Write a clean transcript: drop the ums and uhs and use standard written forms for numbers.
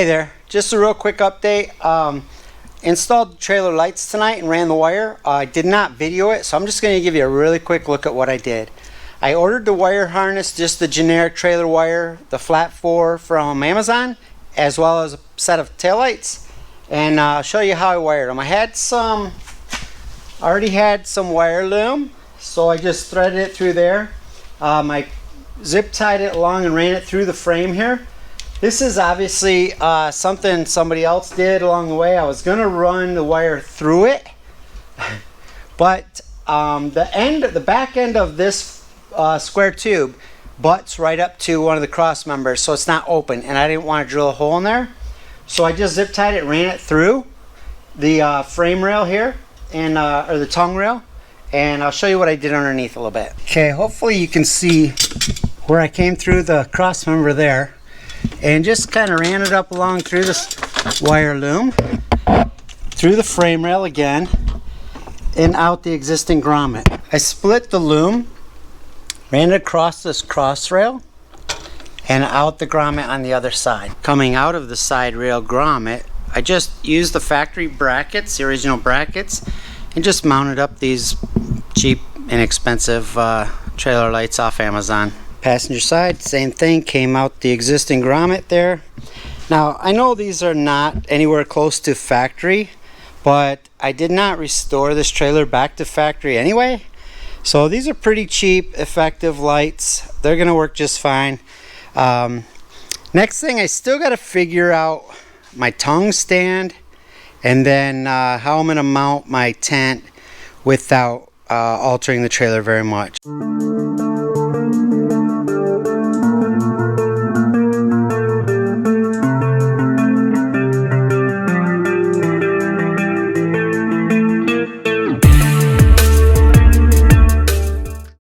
Hey there, just a real quick update. Installed trailer lights tonight and ran the wire. I did not video it, so I'm just going to give you a really quick look at what I did. I ordered the wire harness, just the generic trailer wire, the flat 4 from Amazon, as well as a set of taillights, and I'll show you how I wired them. I already had some wire loom, so I just threaded it through there. I zip tied it along and ran it through the frame here. This is obviously something somebody else did along the way. I was going to run the wire through it, but the back end of this square tube butts right up to one of the cross members, so it's not open, and I didn't want to drill a hole in there. So I just zip tied it, ran it through the frame rail here, and or the tongue rail, and I'll show you what I did underneath a little bit. Okay, hopefully you can see where I came through the cross member there, and just kind of ran it up along through this wire loom, through the frame rail again, and out the existing grommet. I split the loom, ran it across this cross rail, and out the grommet on the other side. Coming out of the side rail grommet, I just used the factory brackets, the original brackets, and just mounted up these cheap, inexpensive trailer lights off Amazon. Passenger side, same thing, came out the existing grommet there. Now, I know these are not anywhere close to factory, but I did not restore this trailer back to factory anyway. So these are pretty cheap, effective lights. They're gonna work just fine. Next thing, I still gotta figure out my tongue stand, and then how I'm gonna mount my tent without altering the trailer very much.